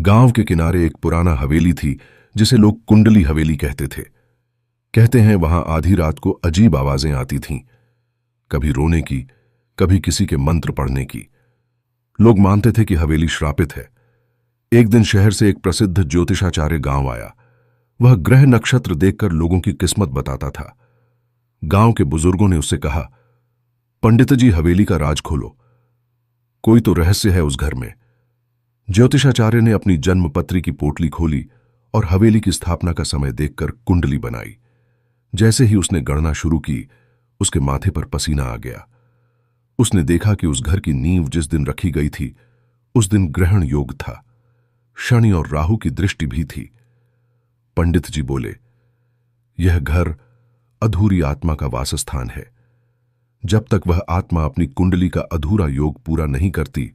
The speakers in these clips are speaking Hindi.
गांव के किनारे एक पुराना हवेली थी जिसे लोग कुंडली हवेली कहते थे। कहते हैं वहां आधी रात को अजीब आवाजें आती थीं, कभी रोने की, कभी किसी के मंत्र पढ़ने की। लोग मानते थे कि हवेली श्रापित है। एक दिन शहर से एक प्रसिद्ध ज्योतिषाचार्य गांव आया। वह ग्रह नक्षत्र देखकर लोगों की किस्मत बताता था। गांव के बुजुर्गों ने उससे कहा, पंडित जी, हवेली का राज खोलो, कोई तो रहस्य है उस घर में। ज्योतिषाचार्य ने अपनी जन्मपत्री की पोटली खोली और हवेली की स्थापना का समय देखकर कुंडली बनाई। जैसे ही उसने गणना शुरू की, उसके माथे पर पसीना आ गया। उसने देखा कि उस घर की नींव जिस दिन रखी गई थी, उस दिन ग्रहण योग था। शनि और राहु की दृष्टि भी थी। पंडित जी बोले, यह घर अधूरी आत्मा का वासस्थान है। जब तक वह आत्मा अपनी कुंडली का अधूरा योग पूरा नहीं करती,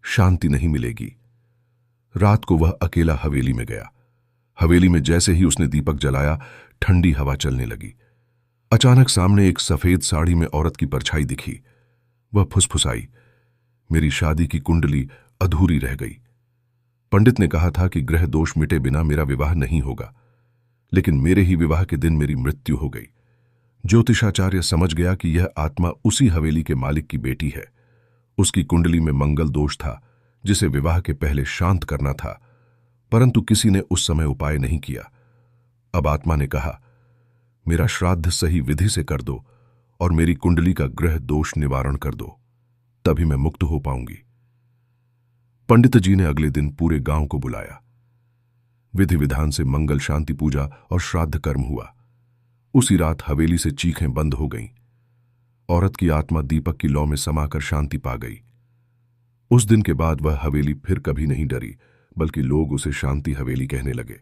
शांति नहीं मिलेगी। रात को वह अकेला हवेली में गया। हवेली में जैसे ही उसने दीपक जलाया, ठंडी हवा चलने लगी। अचानक सामने एक सफेद साड़ी में औरत की परछाई दिखी। वह फुसफुसाई, मेरी शादी की कुंडली अधूरी रह गई। पंडित ने कहा था कि ग्रह दोष मिटे बिना मेरा विवाह नहीं होगा, लेकिन मेरे ही विवाह के दिन मेरी मृत्यु हो गई। ज्योतिषाचार्य समझ गया कि यह आत्मा उसी हवेली के मालिक की बेटी है। उसकी कुंडली में मंगल दोष था, जिसे विवाह के पहले शांत करना था, परंतु किसी ने उस समय उपाय नहीं किया। अब आत्मा ने कहा, मेरा श्राद्ध सही विधि से कर दो और मेरी कुंडली का ग्रह दोष निवारण कर दो, तभी मैं मुक्त हो पाऊंगी। पंडित जी ने अगले दिन पूरे गांव को बुलाया। विधि विधान से मंगल शांति पूजा और श्राद्ध कर्म हुआ। उसी रात हवेली से चीखें बंद हो गईं। औरत की आत्मा दीपक की लौ में समाकर शांति पा गई। उस दिन के बाद वह हवेली फिर कभी नहीं डरी, बल्कि लोग उसे शांति हवेली कहने लगे।